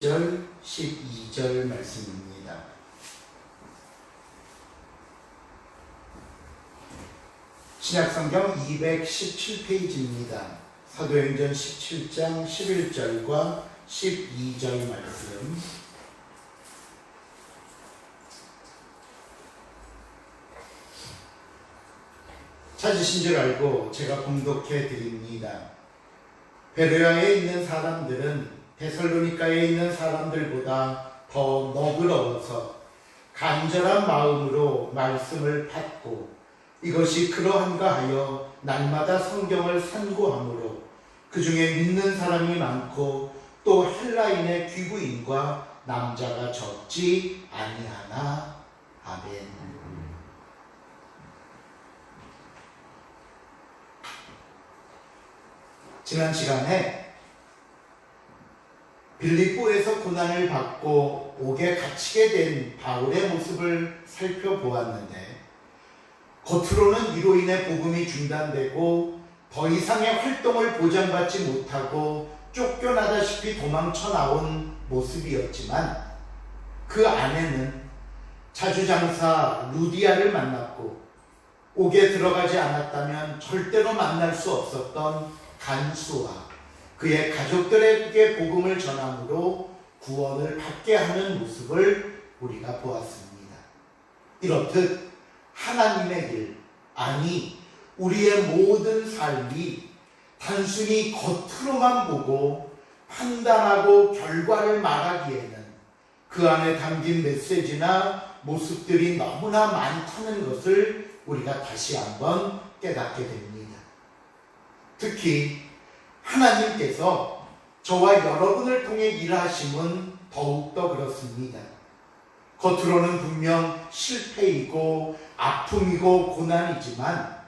절 12절 말씀입니다. 신약성경 217페이지입니다. 사도행전 17장 11절과 12절 말씀. 찾으신 줄 알고 제가 봉독해 드립니다. 베레아에 있는 사람들은 데살로니가에 있는 사람들보다 더 너그러워서 간절한 마음으로 말씀을 받고 이것이 그러한가 하여 날마다 성경을 산구하므로 그 중에 믿는 사람이 많고 또 헬라인의 귀부인과 남자가 적지 아니하나. 아멘. 지난 시간에 빌립보에서 고난을 받고 옥에 갇히게 된 바울의 모습을 살펴보았는데, 겉으로는 이로 인해 복음이 중단되고 더 이상의 활동을 보장받지 못하고 쫓겨나다시피 도망쳐 나온 모습이었지만, 그 안에는 자주장사 루디아를 만났고 옥에 들어가지 않았다면 절대로 만날 수 없었던 간수와 그의 가족들에게 복음을 전함으로 구원을 받게 하는 모습을 우리가 보았습니다. 이렇듯 하나님의 길, 아니 우리의 모든 삶이 단순히 겉으로만 보고 판단하고 결과를 말하기에는 그 안에 담긴 메시지나 모습들이 너무나 많다는 것을 우리가 다시 한번 깨닫게 됩니다. 특히 하나님께서 저와 여러분을 통해 일하심은 더욱더 그렇습니다. 겉으로는 분명 실패이고 아픔이고 고난이지만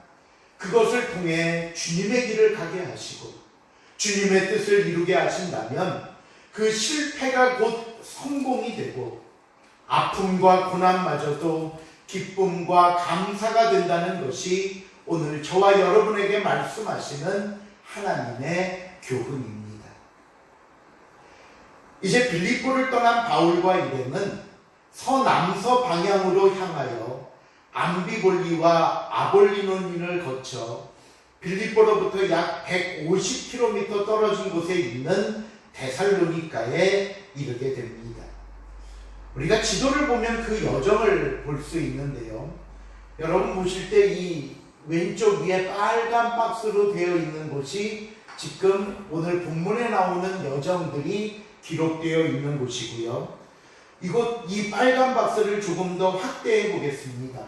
그것을 통해 주님의 길을 가게 하시고 주님의 뜻을 이루게 하신다면 그 실패가 곧 성공이 되고 아픔과 고난마저도 기쁨과 감사가 된다는 것이 오늘 저와 여러분에게 말씀하시는 하나님의 교훈입니다. 이제 빌립보를 떠난 바울과 일행은 서남서 방향으로 향하여 암비볼리와 아볼리노닌을 거쳐 빌립보로부터 약 150km 떨어진 곳에 있는 데살로니가에 이르게 됩니다. 우리가 지도를 보면 그 여정을 볼 수 있는데요. 여러분 보실 때 이 왼쪽 위에 빨간 박스로 되어 있는 곳이 지금 오늘 본문에 나오는 여정들이 기록되어 있는 곳이고요. 이 빨간 박스를 조금 더 확대해 보겠습니다.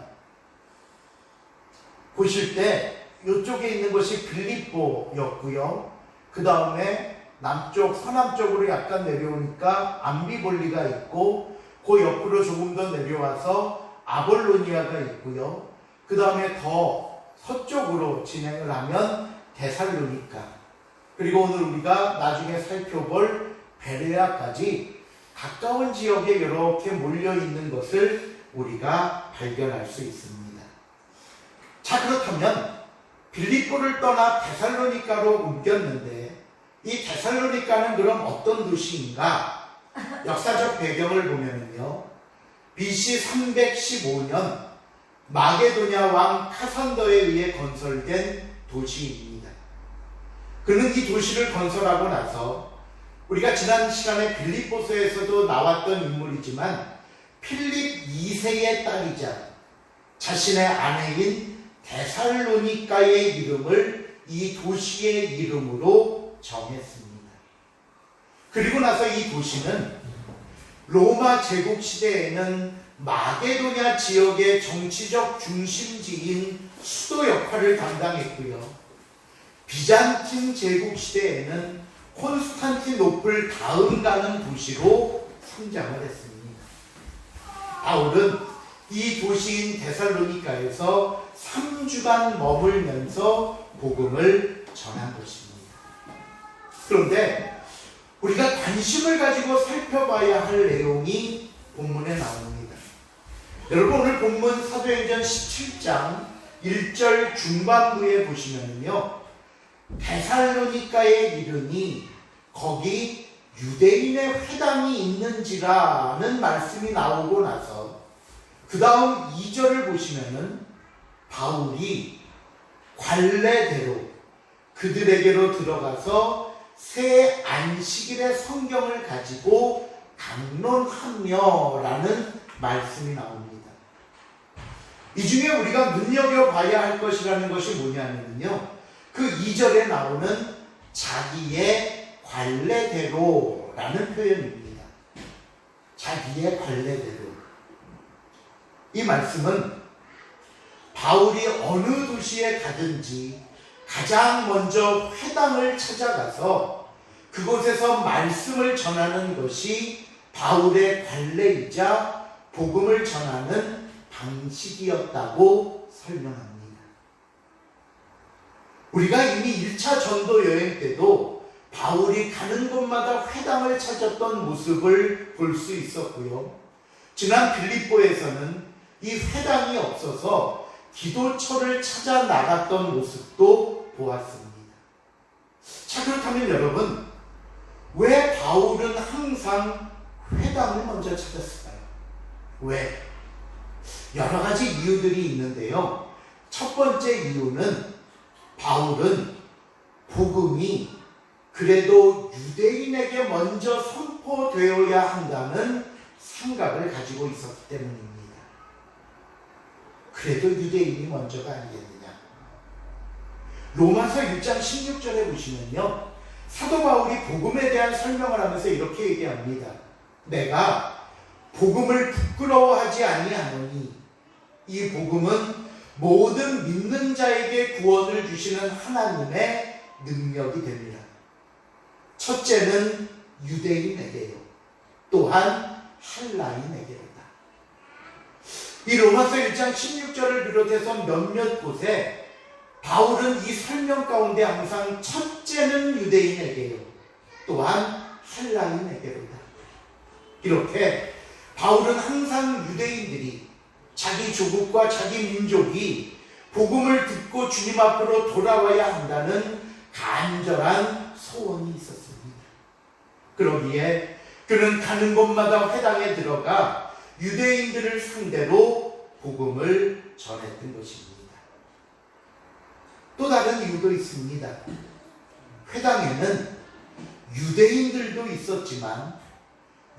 보실 때 이쪽에 있는 것이 빌립보였고요. 그 다음에 남쪽, 서남쪽으로 약간 내려오니까 암비볼리가 있고 그 옆으로 조금 더 내려와서 아볼로니아가 있고요. 그 다음에 더 서쪽으로 진행을 하면 데살로니가, 그리고 오늘 우리가 나중에 살펴볼 베레아까지 가까운 지역에 이렇게 몰려있는 것을 우리가 발견할 수 있습니다. 자, 그렇다면 빌립보를 떠나 데살로니가로 옮겼는데 이 데살로니가는 그럼 어떤 도시인가? 역사적 배경을 보면요, BC 315년 마게도냐 왕 카산더에 의해 건설된 도시입니다. 그는 이 도시를 건설하고 나서 우리가 지난 시간에 빌립보서에서도 나왔던 인물이지만 필립 2세의 딸이자 자신의 아내인 데살로니가의 이름을 이 도시의 이름으로 정했습니다. 그리고 나서 이 도시는 로마 제국 시대에는 마게도냐 지역의 정치적 중심지인 수도 역할을 담당했고요. 비잔틴 제국 시대에는 콘스탄티노플 다음 가는 도시로 성장을 했습니다. 바울은 이 도시인 데살로니가에서 3주간 머물면서 복음을 전한 것입니다. 그런데 우리가 관심을 가지고 살펴봐야 할 내용이 본문에 나옵니다. 여러분, 오늘 본문 사도행전 17장 1절 중반부에 보시면요, 데살로니가에 이르니 거기 유대인의 회당이 있는지라는 말씀이 나오고 나서 그 다음 2절을 보시면은 바울이 관례대로 그들에게로 들어가서 새 안식일의 성경을 가지고 강론하며라는 말씀이 나옵니다. 이 중에 우리가 눈여겨봐야 할 것이라는 것이 뭐냐면요, 그 2절에 나오는 자기의 관례대로라는 표현입니다. 자기의 관례대로. 이 말씀은 바울이 어느 도시에 가든지 가장 먼저 회당을 찾아가서 그곳에서 말씀을 전하는 것이 바울의 관례이자 복음을 전하는 방식이었다고 설명합니다. 우리가 이미 1차 전도 여행 때도 바울이 가는 곳마다 회당을 찾았던 모습을 볼 수 있었고요. 지난 빌립보에서는 이 회당이 없어서 기도처를 찾아 나갔던 모습도 보았습니다. 자, 그렇다면 여러분, 왜 바울은 항상 회당을 먼저 찾았을까요? 왜? 여러 가지 이유들이 있는데요. 첫 번째 이유는 바울은 복음이 그래도 유대인에게 먼저 선포되어야 한다는 생각을 가지고 있었기 때문입니다. 그래도 유대인이 먼저가 아니겠느냐. 로마서 6장 16절에 보시면요, 사도 바울이 복음에 대한 설명을 하면서 이렇게 얘기합니다. 내가 복음을 부끄러워하지 아니하노니 이 복음은 모든 믿는 자에게 구원을 주시는 하나님의 능력이 됩니다. 첫째는 유대인에게요, 또한 헬라인에게로다. 이 로마서 1장 16절을 비롯해서 몇몇 곳에 바울은 이 설명 가운데 항상 첫째는 유대인에게요, 또한 헬라인에게로다. 이렇게 바울은 항상 유대인들이, 자기 조국과 자기 민족이 복음을 듣고 주님 앞으로 돌아와야 한다는 간절한 소원이 있었습니다. 그러기에 그는 가는 곳마다 회당에 들어가 유대인들을 상대로 복음을 전했던 것입니다. 또 다른 이유도 있습니다. 회당에는 유대인들도 있었지만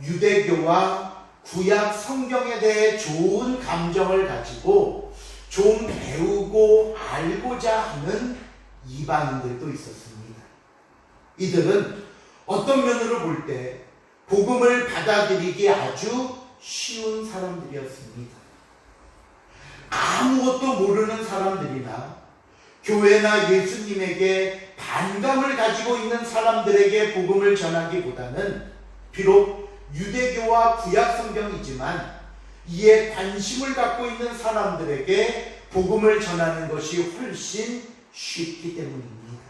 유대교와 구약 성경에 대해 좋은 감정을 가지고 좀 배우고 알고자 하는 이방인들도 있었습니다. 이들은 어떤 면으로 볼 때 복음을 받아들이기 아주 쉬운 사람들이었습니다. 아무것도 모르는 사람들이나 교회나 예수님에게 반감을 가지고 있는 사람들에게 복음을 전하기보다는 비록 유대교와 구약 성경이지만 이에 관심을 갖고 있는 사람들에게 복음을 전하는 것이 훨씬 쉽기 때문입니다.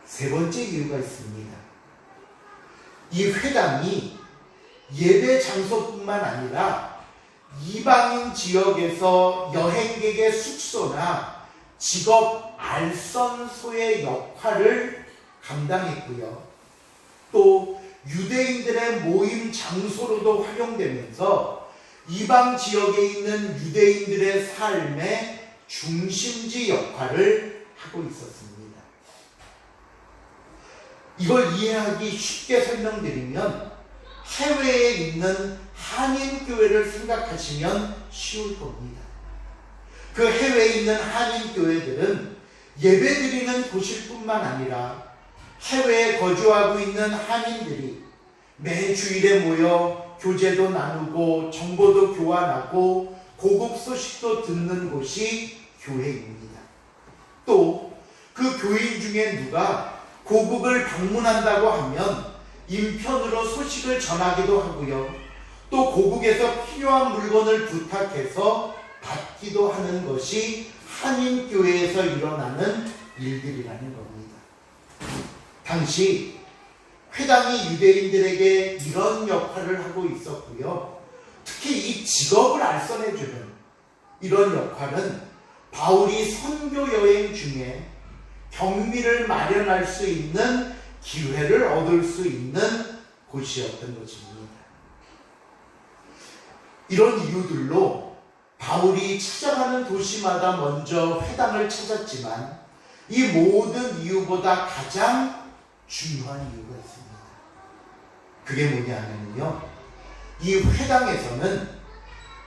세 번째 이유가 있습니다. 이 회당이 예배 장소뿐만 아니라 이방인 지역에서 여행객의 숙소나 직업 알선소의 역할을 감당했고요. 또 유대인들의 모임 장소로도 활용되면서 이방 지역에 있는 유대인들의 삶의 중심지 역할을 하고 있었습니다. 이걸 이해하기 쉽게 설명드리면 해외에 있는 한인교회를 생각하시면 쉬울 겁니다. 그 해외에 있는 한인교회들은 예배드리는 곳일 뿐만 아니라 해외에 거주하고 있는 한인들이 매 주일에 모여 교제도 나누고 정보도 교환하고 고국 소식도 듣는 곳이 교회입니다. 또 그 교인 중에 누가 고국을 방문한다고 하면 인편으로 소식을 전하기도 하고요. 또 고국에서 필요한 물건을 부탁해서 받기도 하는 것이 한인교회에서 일어나는 일들이라는 겁니다. 당시 회당이 유대인들에게 이런 역할을 하고 있었고요. 특히 이 직업을 알선해주는 이런 역할은 바울이 선교 여행 중에 경비를 마련할 수 있는 기회를 얻을 수 있는 곳이었던 것입니다. 이런 이유들로 바울이 찾아가는 도시마다 먼저 회당을 찾았지만 이 모든 이유보다 가장 중요한 이유가 있습니다. 그게 뭐냐 하면요, 이 회당에서는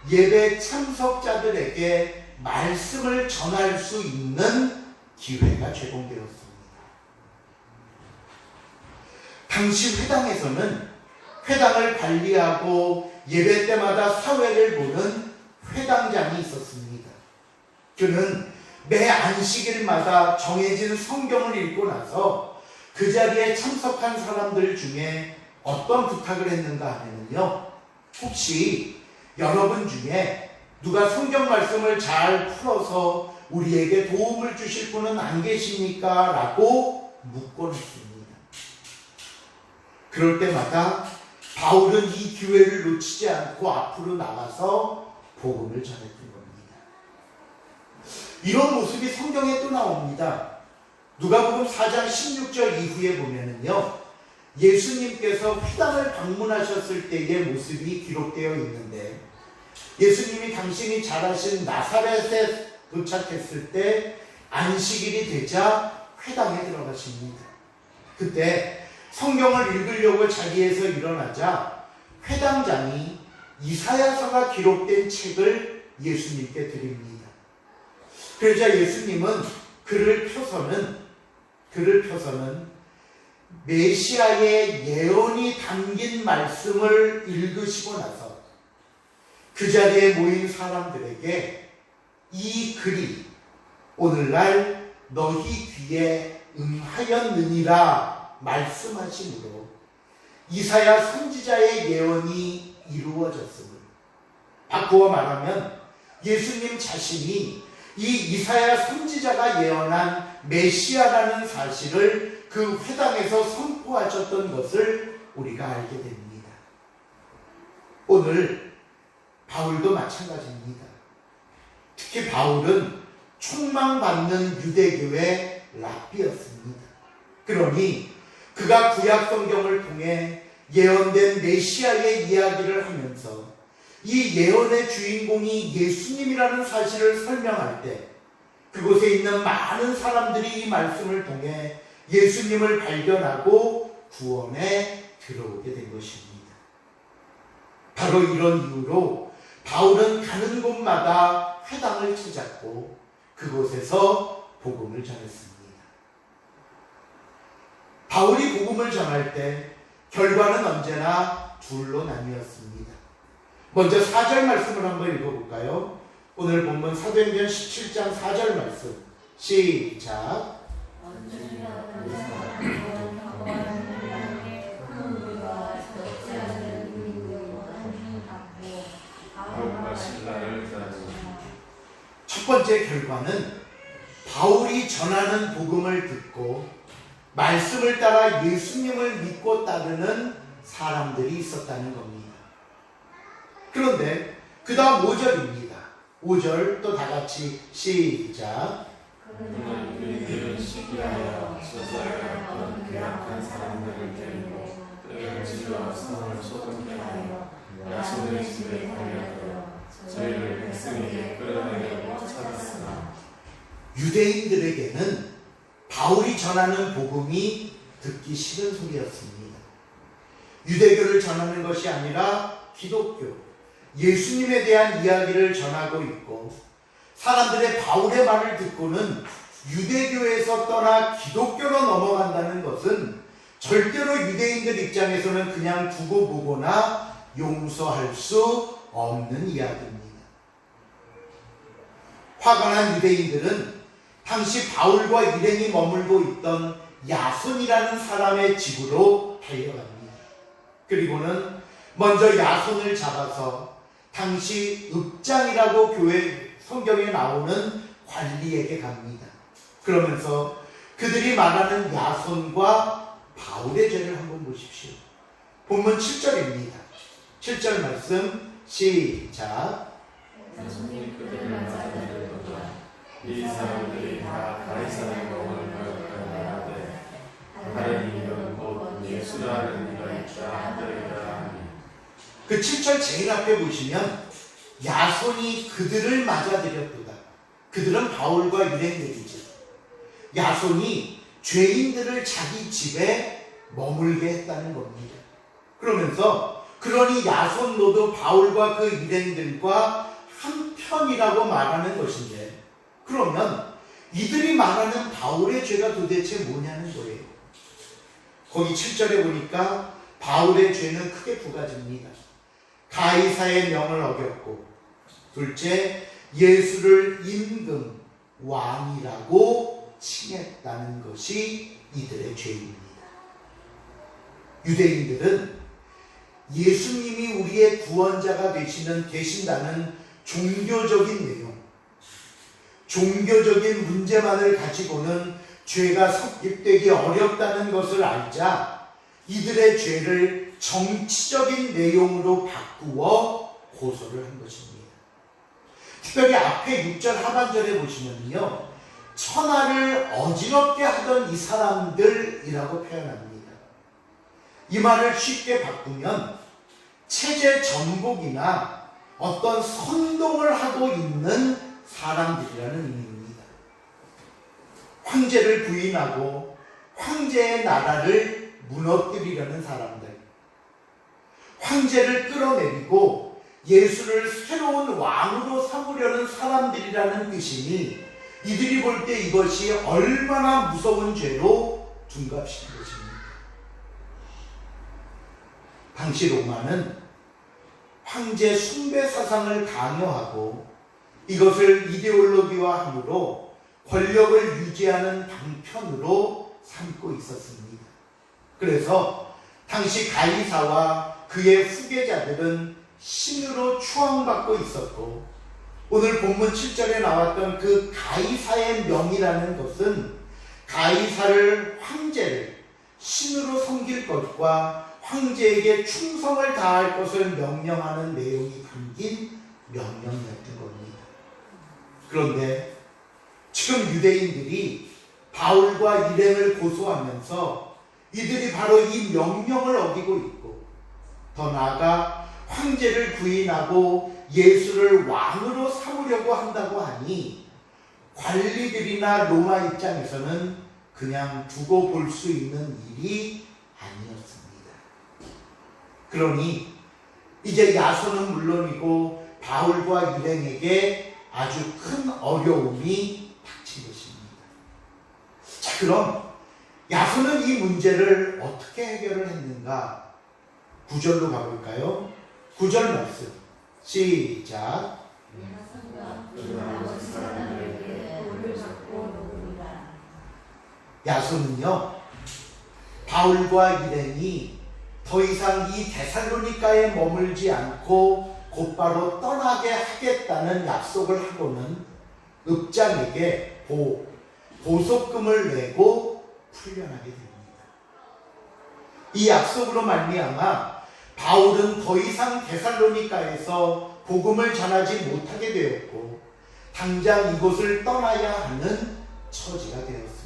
예배 참석자들에게 말씀을 전할 수 있는 기회가 제공되었습니다. 당시 회당에서는 회당을 관리하고 예배 때마다 사회를 보는 회당장이 있었습니다. 그는 매 안식일마다 정해진 성경을 읽고 나서 그 자리에 참석한 사람들 중에 어떤 부탁을 했는가 하면요, 혹시 여러분 중에 누가 성경 말씀을 잘 풀어서 우리에게 도움을 주실 분은 안 계십니까? 라고 묻곤 했습니다. 그럴 때마다 바울은 이 기회를 놓치지 않고 앞으로 나가서 복음을 전했던 겁니다. 이런 모습이 성경에 또 나옵니다. 누가복음 4장 16절 이후에 보면은요, 예수님께서 회당을 방문하셨을 때의 모습이 기록되어 있는데, 예수님이 당신이 자라신 나사렛에 도착했을 때 안식일이 되자 회당에 들어가십니다. 그때 성경을 읽으려고 자리에서 일어나자 회당장이 이사야서가 기록된 책을 예수님께 드립니다. 그러자 예수님은 글을 펴서는 메시아의 예언이 담긴 말씀을 읽으시고 나서 그 자리에 모인 사람들에게 이 글이 오늘날 너희 귀에 응하였느니라 말씀하심으로 이사야 선지자의 예언이 이루어졌음을, 바꾸어 말하면 예수님 자신이 이 이사야 선지자가 예언한 메시아라는 사실을 그 회당에서 선포하셨던 것을 우리가 알게 됩니다. 오늘 바울도 마찬가지입니다. 특히 바울은 총망받는 유대교의 랍비였습니다. 그러니 그가 구약 성경을 통해 예언된 메시아의 이야기를 하면서 이 예언의 주인공이 예수님이라는 사실을 설명할 때 그곳에 있는 많은 사람들이 이 말씀을 통해 예수님을 발견하고 구원에 들어오게 된 것입니다. 바로 이런 이유로 바울은 가는 곳마다 회당을 찾았고 그곳에서 복음을 전했습니다. 바울이 복음을 전할 때 결과는 언제나 둘로 나뉘었습니다. 먼저 4절 말씀을 한번 읽어볼까요? 오늘 본문 사도행전 17장 4절 말씀 시작. 첫 번째 결과는 바울이 전하는 복음을 듣고 말씀을 따라 예수님을 믿고 따르는 사람들이 있었다는 겁니다. 그런데 그 다음 5절입니다. 5절 또 다 같이 시작. 그는 우리들을 시기하여 저자였던 괴악한 사람들을 데리고 떼를 찔러 성을 소동케 하여 야손의 집에 걸려들어 저희를 백성에게 끌어내려고 찾았으나 유대인들에게는 바울이 전하는 복음이 듣기 싫은 소리였습니다. 유대교를 전하는 것이 아니라 기독교, 예수님에 대한 이야기를 전하고 있고 사람들의 바울의 말을 듣고는 유대교에서 떠나 기독교로 넘어간다는 것은 절대로 유대인들 입장에서는 그냥 두고 보거나 용서할 수 없는 이야기입니다. 화가 난 유대인들은 당시 바울과 일행이 머물고 있던 야손이라는 사람의 집으로 달려갑니다. 그리고는 먼저 야손을 잡아서 당시 읍장이라고 교회 성경에 나오는 관리에게 갑니다. 그러면서 그들이 말하는 야손과 바울의 죄를 한번 보십시오. 본문 7절입니다. 7절 말씀 시작. 야손이 그들을 맞아들이도다. 이 사람들이 다 가이사의 공을 거역하여 말하되 다른 이유는 수많은 이가 있자 하더이다. 아멘. 그 7절 제일 앞에 보시면 야손이 그들을 맞아들였도다. 그들은 바울과 일행들이죠. 야손이 죄인들을 자기 집에 머물게 했다는 겁니다. 그러면서 그러니 야손 너도 바울과 그 일행들과 한편이라고 말하는 것인데, 그러면 이들이 말하는 바울의 죄가 도대체 뭐냐는 거예요. 거기 7절에 보니까 바울의 죄는 크게 두 가지입니다. 가이사의 명을 어겼고, 둘째, 예수를 임금, 왕이라고 칭했다는 것이 이들의 죄입니다. 유대인들은 예수님이 우리의 구원자가 되신다는 종교적인 내용, 종교적인 문제만을 가지고는 죄가 섭입되기 어렵다는 것을 알자 이들의 죄를 정치적인 내용으로 바꾸어 고소를 한 것입니다. 특별히 앞에 6절 하반절에 보시면요, 천하를 어지럽게 하던 이 사람들이라고 표현합니다. 이 말을 쉽게 바꾸면 체제 전복이나 어떤 선동을 하고 있는 사람들이라는 의미입니다. 황제를 부인하고 황제의 나라를 무너뜨리려는 사람들, 황제를 끌어내리고 예수를 새로운 왕으로 삼으려는 사람들이라는 뜻이니 이들이 볼 때 이것이 얼마나 무서운 죄로 둔갑시킨 것입니다. 당시 로마는 황제 숭배 사상을 강요하고 이것을 이데올로기화함으로 권력을 유지하는 방편으로 삼고 있었습니다. 그래서 당시 가이사와 그의 후계자들은 신으로 추앙받고 있었고, 오늘 본문 7절에 나왔던 그 가이사의 명이라는 것은 가이사를, 황제를 신으로 섬길 것과 황제에게 충성을 다할 것을 명령하는 내용이 담긴 명령이었던 겁니다. 그런데 지금 유대인들이 바울과 일행을 고소하면서 이들이 바로 이 명령을 어기고 있고, 더 나아가 황제를 부인하고 예수를 왕으로 삼으려고 한다고 하니 관리들이나 로마 입장에서는 그냥 두고 볼 수 있는 일이 아니었습니다. 그러니 이제 야손은 물론이고 바울과 일행에게 아주 큰 어려움이 닥친 것입니다. 자, 그럼 야손은 이 문제를 어떻게 해결을 했는가? 9절로 가볼까요? 9절 말씀 시작. 야손은요, 바울과 일행이 더 이상 이 데살로니가에 머물지 않고 곧바로 떠나게 하겠다는 약속을 하고는 읍장에게 보석금을 내고 풀려나게 됩니다. 이 약속으로 말미암아 바울은 더 이상 데살로니가에서 복음을 전하지 못하게 되었고 당장 이곳을 떠나야 하는 처지가 되었습니다.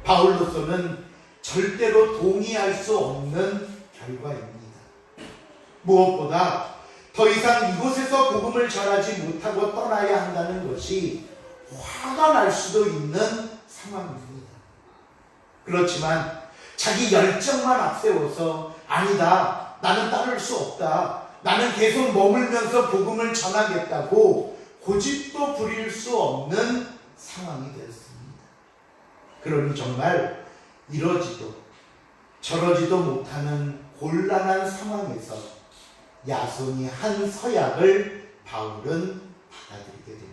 바울로서는 절대로 동의할 수 없는 결과입니다. 무엇보다 더 이상 이곳에서 복음을 전하지 못하고 떠나야 한다는 것이 화가 날 수도 있는 상황입니다. 그렇지만 자기 열정만 앞세워서 아니다, 나는 따를 수 없다, 나는 계속 머물면서 복음을 전하겠다고 고집도 부릴 수 없는 상황이 되었습니다. 그러니 정말 이러지도 저러지도 못하는 곤란한 상황에서 야손이 한 서약을 바울은 받아들이게 됩니다.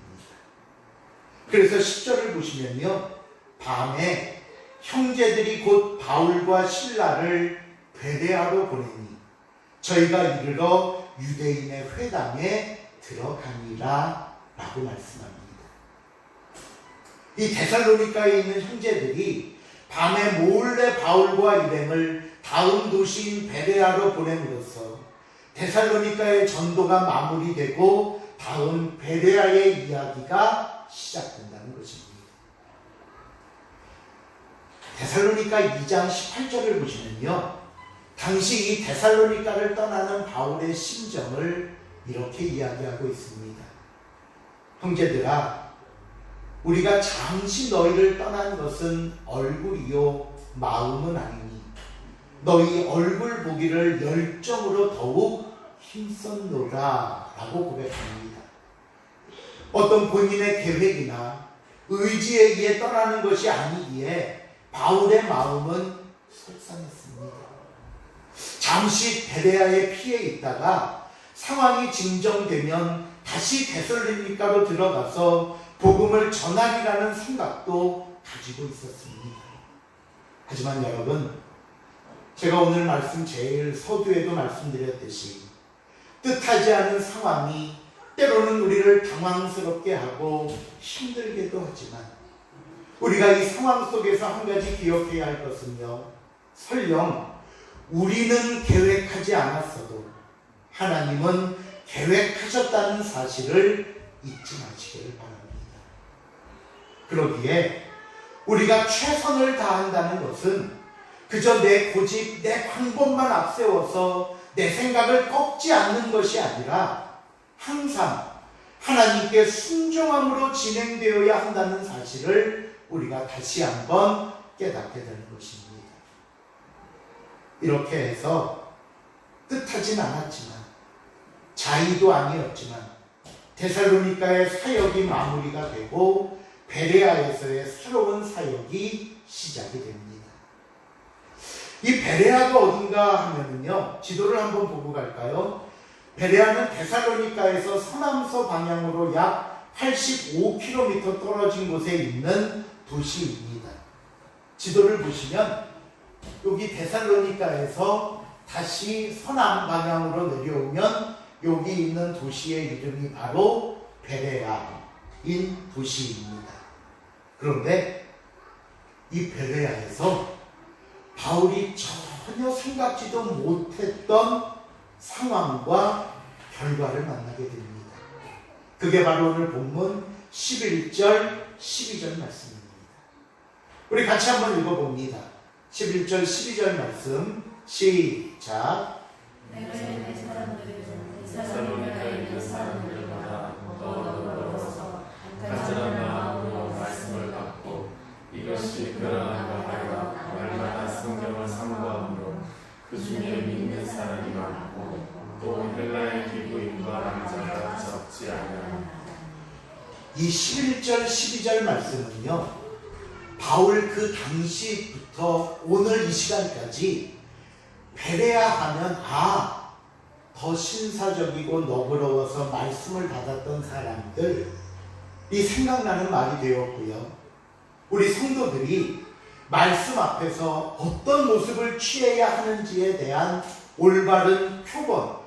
그래서 10절을 보시면요, 밤에 형제들이 곧 바울과 실라를 베레아로 보내니 저희가 이르러 유대인의 회당에 들어가니라 라고 말씀합니다. 이 데살로니가에 있는 형제들이 밤에 몰래 바울과 일행을 다음 도시인 베레아로 보냄으로써 데살로니가의 전도가 마무리되고 다음 베레아의 이야기가 시작된다는 것입니다. 데살로니가 2장 18절을 보시면요, 당시 이 데살로니가를 떠나는 바울의 심정을 이렇게 이야기하고 있습니다. 형제들아, 우리가 잠시 너희를 떠난 것은 얼굴이요 마음은 아니니 너희 얼굴 보기를 열정으로 더욱 힘썼노라 라고 고백합니다. 어떤 본인의 계획이나 의지에 의해 떠나는 것이 아니기에 바울의 마음은 속상했습니다. 잠시 베레아에 피해 있다가 상황이 진정되면 다시 데살로니가로 들어가서 복음을 전하리라는 생각도 가지고 있었습니다. 하지만 여러분, 제가 오늘 말씀 제일 서두에도 말씀드렸듯이 뜻하지 않은 상황이 때로는 우리를 당황스럽게 하고 힘들게도 하지만 우리가 이 상황 속에서 한 가지 기억해야 할 것은요, 설령 우리는 계획하지 않았어도 하나님은 계획하셨다는 사실을 잊지 마시기를 바랍니다. 그러기에 우리가 최선을 다한다는 것은 그저 내 고집, 내 방법만 앞세워서 내 생각을 꺾지 않는 것이 아니라 항상 하나님께 순종함으로 진행되어야 한다는 사실을 우리가 다시 한번 깨닫게 되는 것입니다. 이렇게 해서 뜻하진 않았지만, 자의도 아니었지만 데살로니가의 사역이 마무리가 되고 베레아에서의 새로운 사역이 시작이 됩니다. 이 베레아가 어딘가 하면은요, 지도를 한번 보고 갈까요? 베레아는 데살로니가에서 서남서 방향으로 약 85km 떨어진 곳에 있는 도시입니다. 지도를 보시면 여기 데살로니가에서 다시 서남 방향으로 내려오면 여기 있는 도시의 이름이 바로 베레아인 도시입니다. 그런데 이 베레아에서 바울이 전혀 생각지도 못했던 상황과 결과를 만나게 됩니다. 그게 바로 오늘 본문 11절, 12절 말씀입니다. 우리 같이 한번 읽어봅니다. 11절, 12절 말씀 시작. 데살로니가에 있는 사람들보다 더 더러워서 간절한 마음으로 말씀을 받고 이것이 그러한가 하여 날마다 성경을 상고함으로 그 중에 믿는 사람이 많고 또 헬라의 기구인과 남자가 적지 않으나. 이 11절, 12절 말씀은요, 바울 그 당시부터 오늘 이 시간까지 베레아 하면 더 신사적이고 너그러워서 말씀을 받았던 사람들이 생각나는 말이 되었고요. 우리 성도들이 말씀 앞에서 어떤 모습을 취해야 하는지에 대한 올바른 표본,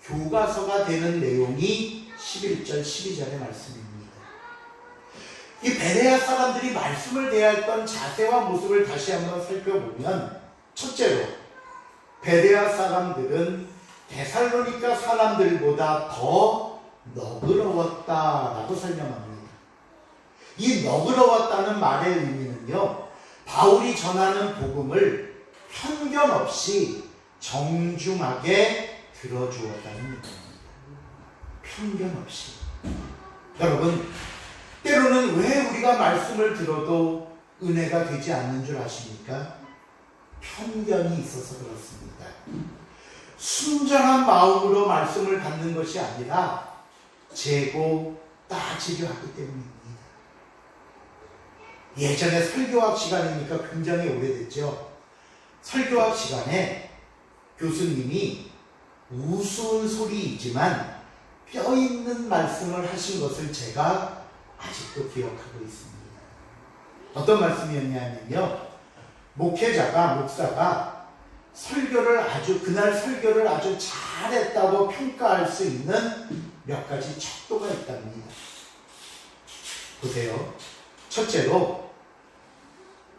교과서가 되는 내용이 11절, 12절의 말씀입니다. 이 베레아 사람들이 말씀을 대했던 자세와 모습을 다시 한번 살펴보면, 첫째로 베레아 사람들은 데살로니가 사람들보다 더 너그러웠다라고 설명합니다. 이 너그러웠다는 말의 의미는요, 바울이 전하는 복음을 편견 없이 정중하게 들어주었다는 의미입니다. 편견 없이. 여러분, 때로는 왜 우리가 말씀을 들어도 은혜가 되지 않는 줄 아십니까? 편견이 있어서 그렇습니다. 순전한 마음으로 말씀을 받는 것이 아니라 재고 따지려 하기 때문입니다. 예전에 설교학 시간이니까 굉장히 오래됐죠. 설교학 시간에 교수님이 우스운 소리이지만 뼈 있는 말씀을 하신 것을 제가 아직도 기억하고 있습니다. 어떤 말씀이었냐면요, 목사가 그날 설교를 아주 잘했다고 평가할 수 있는 몇 가지 척도가 있답니다. 보세요. 첫째로,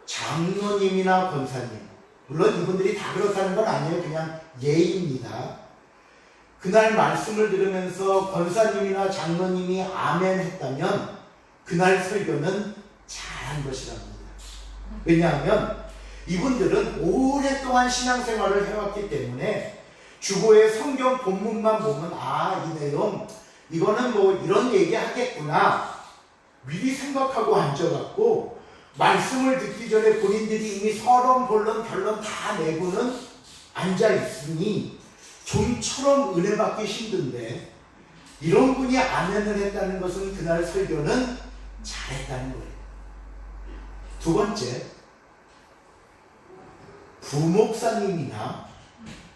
장로님이나 권사님, 물론 이분들이 다 그렇다는 건 아니에요. 그냥 예입니다. 그날 말씀을 들으면서 권사님이나 장로님이 아멘 했다면 그날 설교는 잘한 것이랍니다. 왜냐하면 이분들은 오랫동안 신앙생활을 해왔기 때문에 주보의 성경 본문만 보면 이 내용 이거는 뭐 이런 얘기 하겠구나 미리 생각하고 앉아갖고 말씀을 듣기 전에 본인들이 이미 서론 본론 결론 다 내고는 앉아있으니 좀처럼 은혜 받기 힘든데 이런 분이 아멘을 했다는 것은 그날 설교는 잘했다는 거예요. 두 번째, 부목사님이나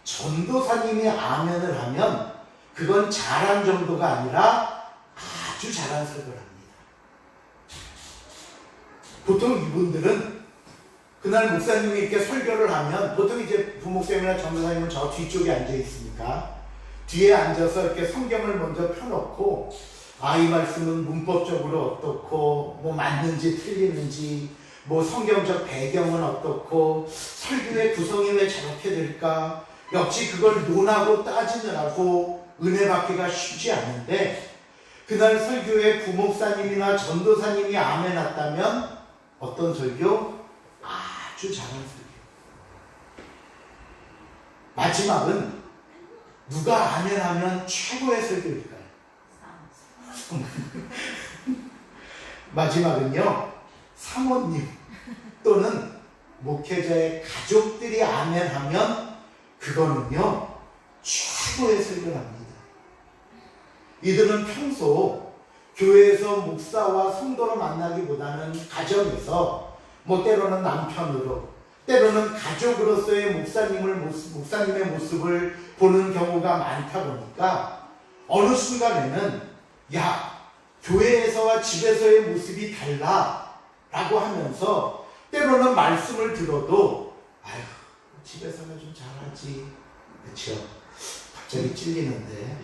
전도사님이 아멘을 하면 그건 잘한 정도가 아니라 아주 잘한 설교를 합니다. 보통 이분들은 그날 목사님이 이렇게 설교를 하면 보통 이제 부목사님이나 전도사님은 저 뒤쪽에 앉아 있으니까 뒤에 앉아서 이렇게 성경을 먼저 펴놓고 이 말씀은 문법적으로 어떻고 뭐 맞는지 틀리는지 뭐 성경적 배경은 어떻고 설교의 구성이 왜 저렇게 될까 역시 그걸 논하고 따지느라고 은혜 받기가 쉽지 않은데 그날 설교에 부목사님이나 전도사님이 아멘 했다면 어떤 설교? 아주 잘한 설교. 마지막은 누가 아멘하면 최고의 설교일까요? 마지막은요, 사모님 또는 목회자의 가족들이 아멘하면 그거는요 최고의 설교랍니다. 이들은 평소 교회에서 목사와 성도로 만나기보다는 가정에서 뭐 때로는 남편으로 때로는 가족으로서의 목사님의 모습을 보는 경우가 많다 보니까 어느 순간에는 교회에서와 집에서의 모습이 달라 라고 하면서 때로는 말씀을 들어도 집에서는 좀 잘하지 그렇죠? 갑자기 찔리는데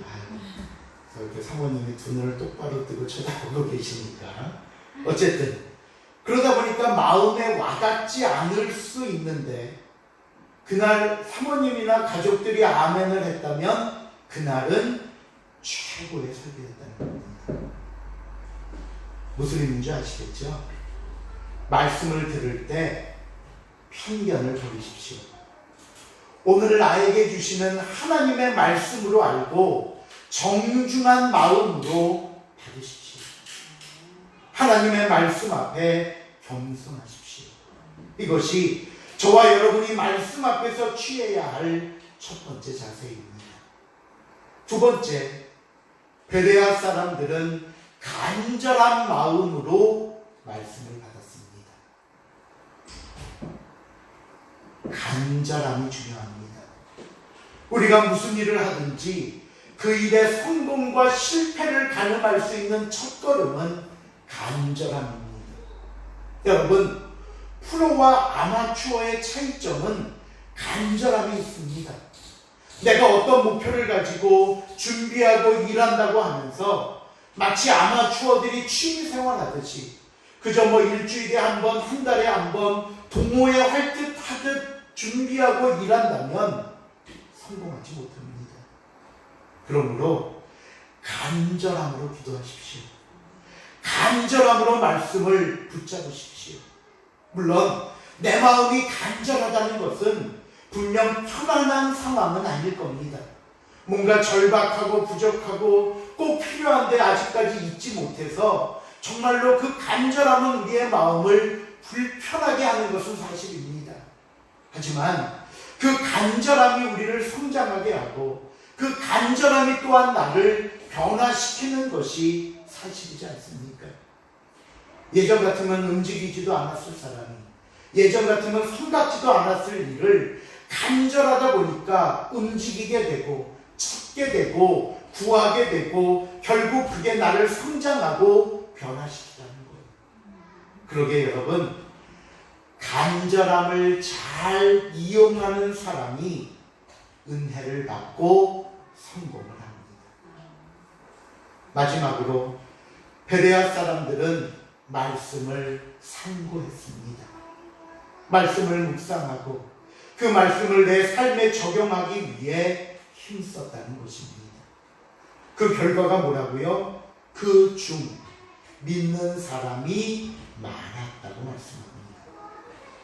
이렇게 사모님이 두 눈을 똑바로 뜨고 쳐다보고 계시니까 어쨌든 그러다 보니까 마음에 와닿지 않을 수 있는데 그날 사모님이나 가족들이 아멘을 했다면 그날은 최고의 설교였다는 겁니다. 무슨 의미인지 아시겠죠? 말씀을 들을 때 편견을 버리십시오. 오늘 나에게 주시는 하나님의 말씀으로 알고 정중한 마음으로 받으십시오. 하나님의 말씀 앞에 겸손하십시오. 이것이 저와 여러분이 말씀 앞에서 취해야 할 첫 번째 자세입니다. 두 번째, 베레아 사람들은 간절한 마음으로 말씀을 받았습니다. 간절함이 중요합니다. 우리가 무슨 일을 하든지 그 일의 성공과 실패를 가늠할 수 있는 첫걸음은 간절함입니다. 여러분, 프로와 아마추어의 차이점은 간절함이 있습니다. 내가 어떤 목표를 가지고 준비하고 일한다고 하면서 마치 아마추어들이 취미생활 하듯이 그저 뭐 일주일에 한 번, 한 달에 한 번 동호회 할 듯 하듯 준비하고 일한다면 성공하지 못합니다. 그러므로 간절함으로 기도하십시오. 간절함으로 말씀을 붙잡으십시오. 물론 내 마음이 간절하다는 것은 분명 편안한 상황은 아닐 겁니다. 뭔가 절박하고 부족하고 꼭 필요한데 아직까지 잊지 못해서 정말로 그 간절함은 우리의 마음을 불편하게 하는 것은 사실입니다. 하지만 그 간절함이 우리를 성장하게 하고 그 간절함이 또한 나를 변화시키는 것이 사실이지 않습니까? 예전 같으면 움직이지도 않았을 사람이 예전 같으면 생각지도 않았을 일을 간절하다 보니까 움직이게 되고 찾게 되고 구하게 되고 결국 그게 나를 성장하고 변화시키다는 거예요. 그러게 여러분, 간절함을 잘 이용하는 사람이 은혜를 받고 성공을 합니다. 마지막으로 베레아 사람들은 말씀을 상고했습니다. 말씀을 묵상하고 그 말씀을 내 삶에 적용하기 위해 힘썼다는 것입니다. 그 결과가 뭐라고요? 그 중 믿는 사람이 많았다고 말씀합니다.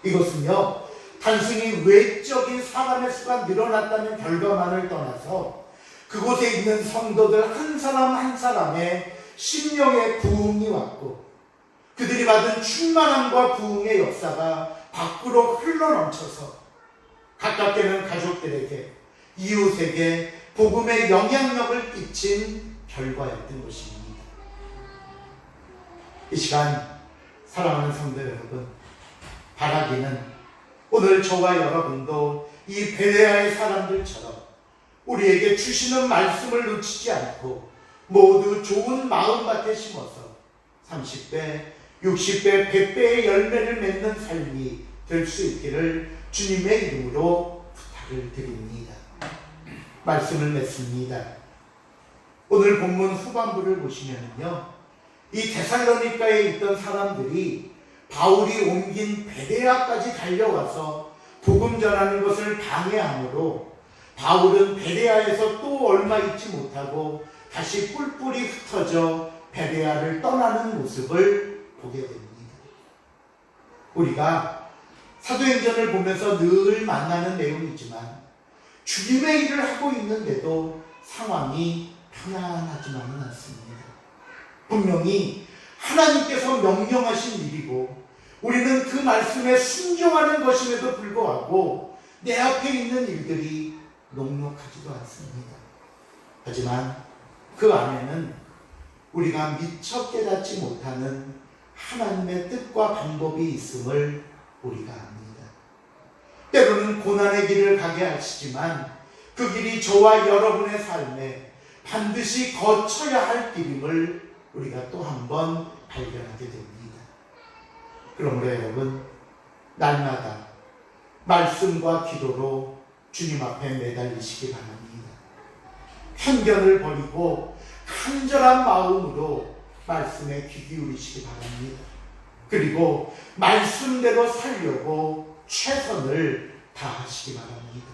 이것은요, 단순히 외적인 사람의 수가 늘어났다는 결과만을 떠나서 그곳에 있는 성도들 한 사람 한 사람의 심령의 부흥이 왔고 그들이 받은 충만함과 부흥의 역사가 밖으로 흘러넘쳐서 가깝게는 가족들에게 이웃에게 복음의 영향력을 끼친 결과였던 것입니다. 이 시간 사랑하는 성도 여러분, 바라기는 오늘 저와 여러분도 이 베레아의 사람들처럼 우리에게 주시는 말씀을 놓치지 않고 모두 좋은 마음밭에 심어서 30배, 60배, 100배의 열매를 맺는 삶이 될 수 있기를 주님의 이름으로 부탁을 드립니다. 말씀을 맺습니다. 오늘 본문 후반부를 보시면요, 이 데살로니가에 있던 사람들이 바울이 옮긴 베레아까지 달려와서 복음 전하는 것을 방해하므로 바울은 베레아에서 또 얼마 있지 못하고 다시 뿔뿔이 흩어져 베레아를 떠나는 모습을 보게 됩니다. 우리가 사도행전을 보면서 늘 만나는 내용이지만 주님의 일을 하고 있는데도 상황이 편안하지만은 않습니다. 분명히 하나님께서 명령하신 일이고 우리는 그 말씀에 순종하는 것임에도 불구하고 내 앞에 있는 일들이 녹록하지도 않습니다. 하지만 그 안에는 우리가 미처 깨닫지 못하는 하나님의 뜻과 방법이 있음을 우리가 압니다. 때로는 고난의 길을 가게 하시지만 그 길이 저와 여러분의 삶에 반드시 거쳐야 할 길임을 우리가 또 한 번 발견하게 됩니다. 그러므로 여러분, 날마다 말씀과 기도로 주님 앞에 매달리시기 바랍니다. 편견을 버리고 간절한 마음으로 말씀에 귀 기울이시기 바랍니다. 그리고 말씀대로 살려고 최선을 다하시기 바랍니다.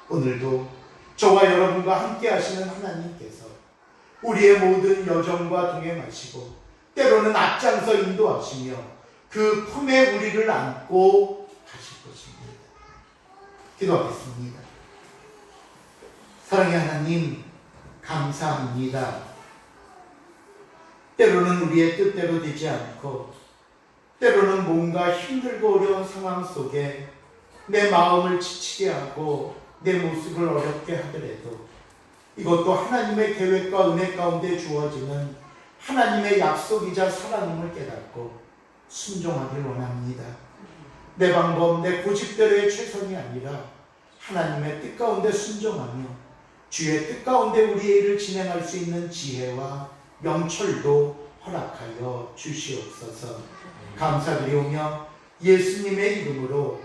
오늘도 저와 여러분과 함께 하시는 하나님께서 우리의 모든 여정과 동행하시고 때로는 앞장서 인도하시며 그 품에 우리를 안고 가실 것입니다. 기도하겠습니다. 사랑의 하나님, 감사합니다. 때로는 우리의 뜻대로 되지 않고 때로는 뭔가 힘들고 어려운 상황 속에 내 마음을 지치게 하고 내 모습을 어렵게 하더라도 이것도 하나님의 계획과 은혜 가운데 주어지는 하나님의 약속이자 사랑임을 깨닫고 순종하길 원합니다. 내 방법, 내 고집대로의 최선이 아니라 하나님의 뜻 가운데 순종하며 주의 뜻 가운데 우리의 일을 진행할 수 있는 지혜와 명철도 허락하여 주시옵소서. 감사드리오며 예수님의 이름으로